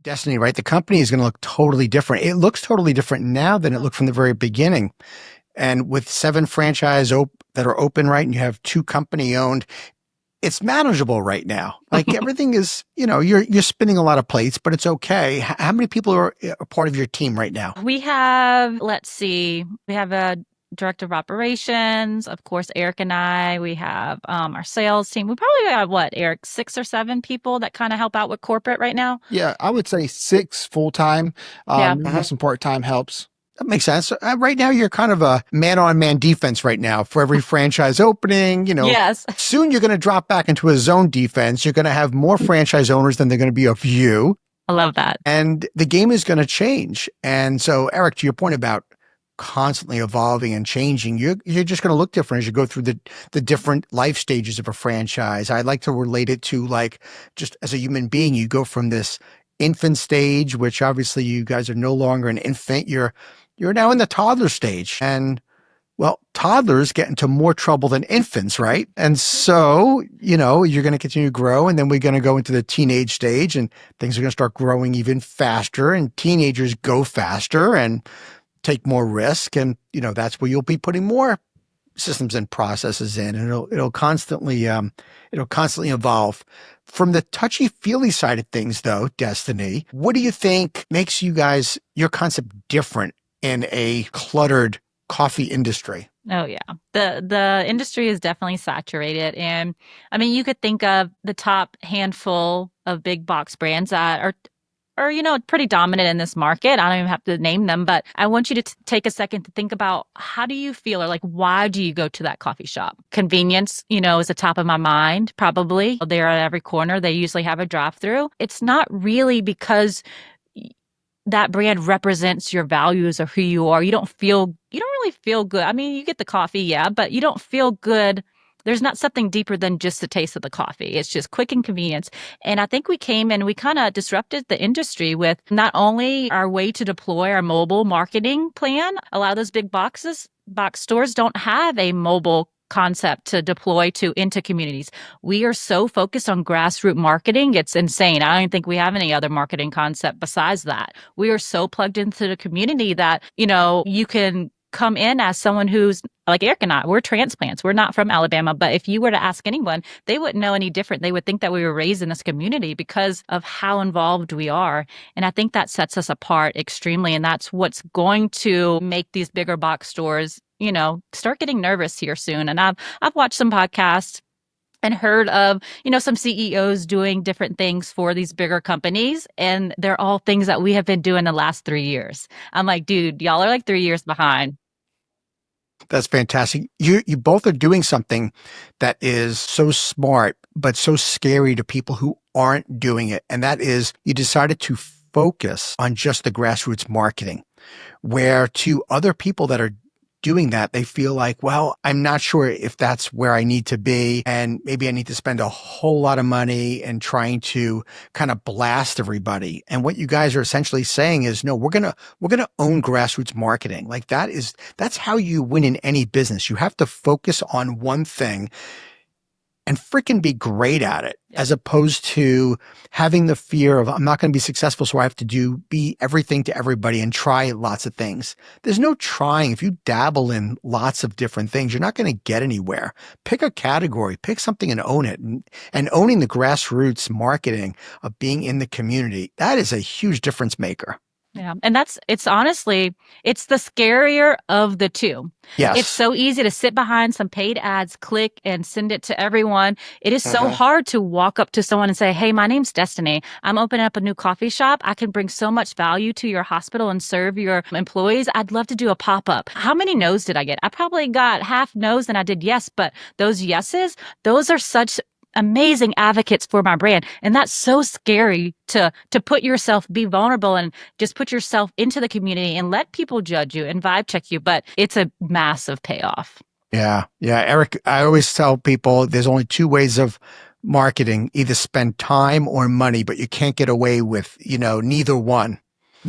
Destiny, right? The company is going to look totally different. It looks totally different now than it looked from the very beginning. And with seven that are open, right, and you have two company owned, it's manageable right now. Like everything is, you're spinning a lot of plates, but it's okay. How many people are a part of your team right now? We have, let's see, we have a director of operations, of course, Eric and I. We have our sales team. We probably have what, Eric, 6 or 7 people that kind of help out with corporate right now. Yeah, I would say 6 full-time. Yeah. Maybe some part-time helps. That makes sense. Right now, you're kind of a man-on-man defense right now for every franchise opening. Yes. Soon you're going to drop back into a zone defense. You're going to have more franchise owners than they're going to be of you. I love that. And the game is going to change. And so, Eric, to your point about constantly evolving and changing, you're just going to look different as you go through the different life stages of a franchise. I like to relate it to, like, just as a human being, you go from this infant stage, which obviously you guys are no longer an infant. You're now in the toddler stage. And well, toddlers get into more trouble than infants, right? And so, you're going to continue to grow, and then we're going to go into the teenage stage, and things are going to start growing even faster, and teenagers go faster and take more risk. And, that's where you'll be putting more systems and processes in, and it'll constantly evolve. From the touchy-feely side of things, though, Destiny, what do you think makes your concept different in a cluttered coffee industry? Oh yeah. The industry is definitely saturated. And I mean, you could think of the top handful of big box brands that are pretty dominant in this market. I don't even have to name them, but I want you to take a second to think about, how do you feel, or like, why do you go to that coffee shop? Convenience, is the top of my mind, probably. They're at every corner. They usually have a drive-through. It's not really because that brand represents your values or who you are. You don't really feel good. I mean, you get the coffee, yeah, but you don't feel good. There's not something deeper than just the taste of the coffee. It's just quick and convenience. And I think we came and we kind of disrupted the industry with not only our way to deploy our mobile marketing plan. A lot of those big box stores don't have a mobile concept to deploy into communities. We are so focused on grassroots marketing. It's insane. I don't think we have any other marketing concept besides that. We are so plugged into the community that, you can come in as someone who's like Eric and I. We're transplants. We're not from Alabama, but if you were to ask anyone, they wouldn't know any different. They would think that we were raised in this community because of how involved we are. And I think that sets us apart extremely. And that's what's going to make these bigger box stores, start getting nervous here soon. And I've watched some podcasts and heard of, some CEOs doing different things for these bigger companies. And they're all things that we have been doing the last 3 years. I'm like, dude, y'all are like 3 years behind. That's fantastic. You both are doing something that is so smart, but so scary to people who aren't doing it. And that is, you decided to focus on just the grassroots marketing, where to other people that are doing that, they feel like, well, I'm not sure if that's where I need to be. And maybe I need to spend a whole lot of money and trying to kind of blast everybody. And what you guys are essentially saying is, no, we're going to own grassroots marketing. Like that's how you win in any business. You have to focus on one thing and freaking be great at it, as opposed to having the fear of, I'm not going to be successful, so I have to be everything to everybody and try lots of things. There's no trying. If you dabble in lots of different things, you're not going to get anywhere. Pick a category, pick something and own it. And owning the grassroots marketing of being in the community, that is a huge difference maker. Yeah. And it's honestly, it's the scarier of the two. Yes. It's so easy to sit behind some paid ads, click and send it to everyone. It is so hard to walk up to someone and say, hey, my name's Destiny. I'm opening up a new coffee shop. I can bring so much value to your hospital and serve your employees. I'd love to do a pop-up. How many no's did I get? I probably got half no's and I did yes, but those yeses, those are such amazing advocates for my brand. And that's so scary to put yourself, be vulnerable and just put yourself into the community and let people judge you and vibe check you. But it's a massive payoff. Yeah. Yeah. Eric, I always tell people there's only two ways of marketing, either spend time or money, but you can't get away with, neither one.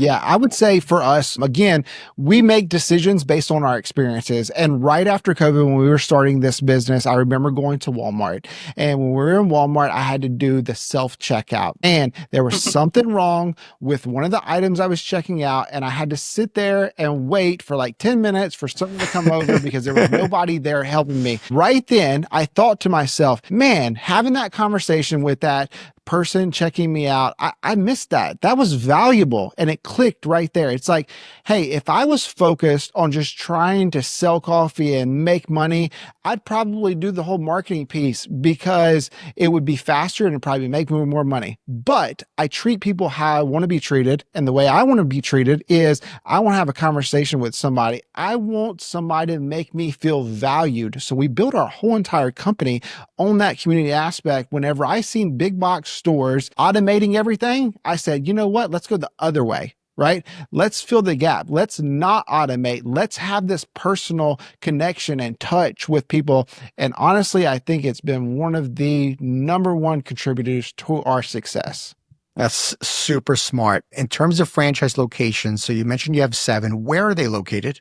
Yeah, I would say for us, again, we make decisions based on our experiences. And right after COVID, when we were starting this business, I remember going to Walmart. And when we were in Walmart, I had to do the self checkout. And there was something wrong with one of the items I was checking out. And I had to sit there and wait for like 10 minutes for someone to come over because there was nobody there helping me. Right then, I thought to myself, man, having that conversation with that person checking me out, I missed that. That was valuable. And it clicked right there. It's like, hey, if I was focused on just trying to sell coffee and make money, I'd probably do the whole marketing piece because it would be faster and it'd probably make me more money. But I treat people how I want to be treated. And the way I want to be treated is I want to have a conversation with somebody. I want somebody to make me feel valued. So we built our whole entire company on that community aspect. Whenever I seen big box stores automating everything, I said, you know what? Let's go the other way, right? Let's fill the gap. Let's not automate. Let's have this personal connection and touch with people. And honestly, I think it's been one of the number one contributors to our success. That's super smart. In terms of franchise locations, so you mentioned you have 7. Where are they located?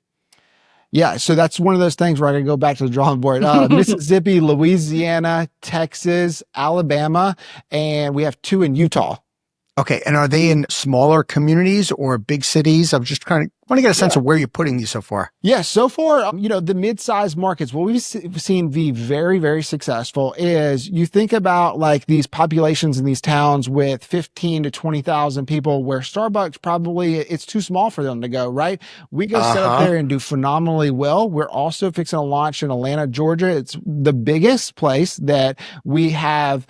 Yeah, so that's one of those things where I can go back to the drawing board. Mississippi, Louisiana, Texas, Alabama, and we have 2 in Utah. Okay. And are they in smaller communities or big cities? I'm just kind of want to get a sense of where you're putting these so far. Yeah, so far, the mid-sized markets, what we've seen be very, very successful is you think about like these populations in these towns with 15 to 20,000 people where Starbucks probably, it's too small for them to go, right? We go set up there and do phenomenally well. We're also fixing to launch in Atlanta, Georgia. It's the biggest place that we have,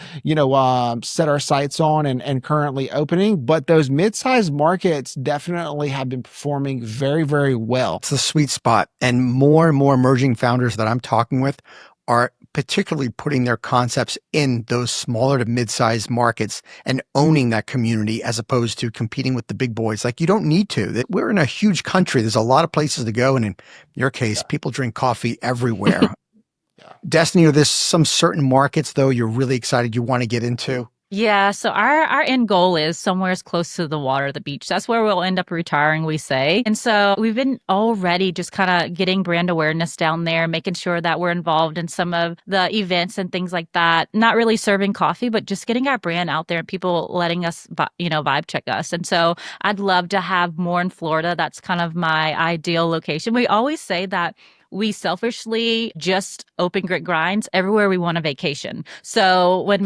set our sights on and currently opening. But those mid-sized markets definitely have been performing very, very well. It's the sweet spot. And more emerging founders that I'm talking with are particularly putting their concepts in those smaller to mid-sized markets and owning that community as opposed to competing with the big boys. Like you don't need to. We're in a huge country. There's a lot of places to go. And in your case, people drink coffee everywhere. Destiny, are there some certain markets though you're really excited you want to get into? Yeah, so our end goal is somewhere as close to the water, the beach. That's where we'll end up retiring, we say. And so we've been already just kind of getting brand awareness down there, making sure that we're involved in some of the events and things like that. Not really serving coffee, but just getting our brand out there and people letting us, vibe check us. And so I'd love to have more in Florida. That's kind of my ideal location. We always say that we selfishly just open Grit Grinds everywhere we want a vacation. So when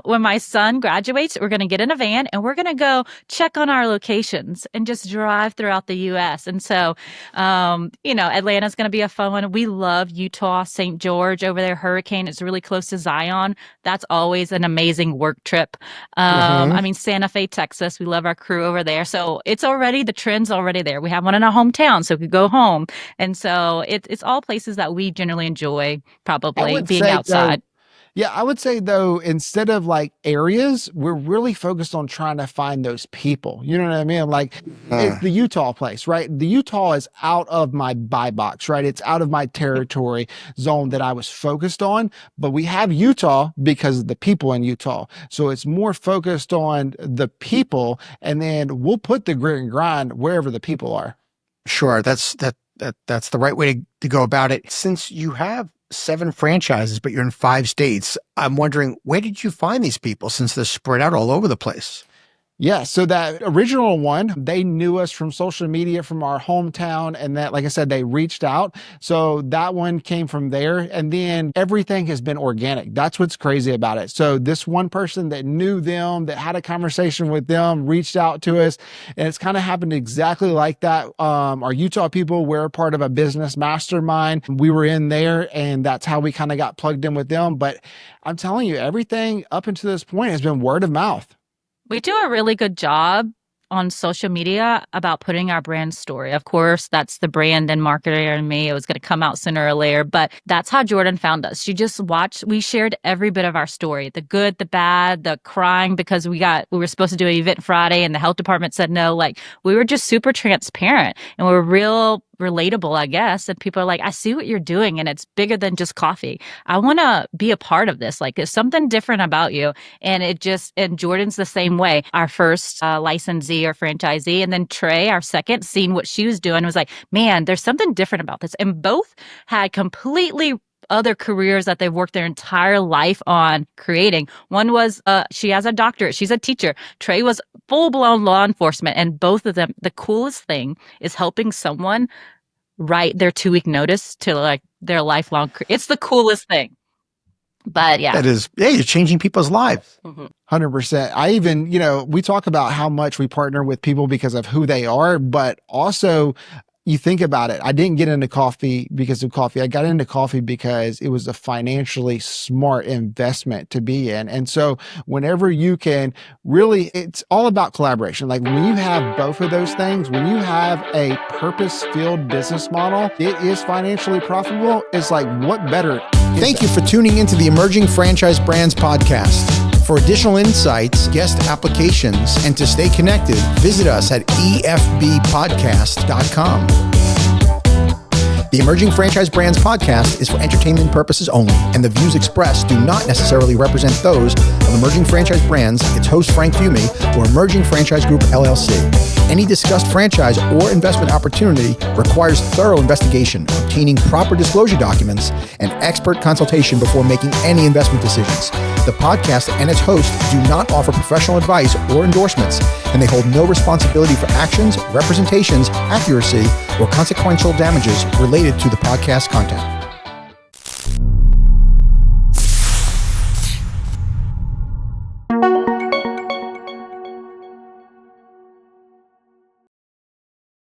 when my son graduates, we're going to get in a van and we're going to go check on our locations and just drive throughout the U.S. And so, Atlanta's going to be a fun one. We love Utah, St. George over there, Hurricane. It's really close to Zion. That's always an amazing work trip. Santa Fe, Texas. We love our crew over there. So the trend's already there. We have one in our hometown, so we could go home. And so it's all places that we generally enjoy, probably being outside. I would say though, instead of like areas, we're really focused on trying to find those people. You know what I mean? Like it's the Utah place, right? The Utah is out of my buy box, right? It's out of my territory zone that I was focused on, but we have Utah because of the people in Utah. So it's more focused on the people and then we'll put the grit and grind wherever the people are. Sure. That's the right way to go about it. Since you have 7 franchises, but you're in 5 states, I'm wondering, where did you find these people since they're spread out all over the place? Yeah, so that original one, they knew us from social media from our hometown. And that, like I said, they reached out. So that one came from there. And then everything has been organic. That's what's crazy about it. So this one person that knew them, that had a conversation with them, reached out to us. And it's kind of happened exactly like that. Our Utah people, we're a part of a business mastermind. We were in there and that's how we kind of got plugged in with them. But I'm telling you, everything up until this point has been word of mouth. We do a really good job on social media about putting our brand story. Of course, that's the brand and marketer in me. It was going to come out sooner or later, but that's how Jordan found us. We shared every bit of our story, the good, the bad, the crying because we were supposed to do an event Friday and the health department said no. Like we were just super transparent and we were real relatable, I guess. And people are like, I see what you're doing and it's bigger than just coffee. I want to be a part of this. Like, there's something different about you. And Jordan's the same way. Our first licensee or franchisee, and then Trey, our second, seeing what she was doing, was like, man, there's something different about this. And both had completely other careers that they've worked their entire life on creating. One was she has a doctorate, she's a teacher. Trey was full-blown law enforcement, and both of them, the coolest thing is helping someone write their 2-week notice to like their lifelong it's the coolest thing. But yeah, that is, you're changing people's lives. 100%. I even, we talk about how much we partner with people because of who they are, but also you think about it. I didn't get into coffee because of coffee. I got into coffee because it was a financially smart investment to be in. And so whenever you can really, it's all about collaboration. Like when you have both of those things, when you have a purpose-filled business model, it is financially profitable. It's like, what better? Thank you for tuning into the Emerging Franchise Brands podcast. For additional insights, guest applications, and to stay connected, visit us at efbpodcast.com. The Emerging Franchise Brands podcast is for entertainment purposes only, and the views expressed do not necessarily represent those of Emerging Franchise Brands, its host Frank Fiume, or Emerging Franchise Group LLC. Any discussed franchise or investment opportunity requires thorough investigation, obtaining proper disclosure documents, and expert consultation before making any investment decisions. The podcast and its host do not offer professional advice or endorsements, and they hold no responsibility for actions, representations, accuracy, or consequential damages related to the podcast content.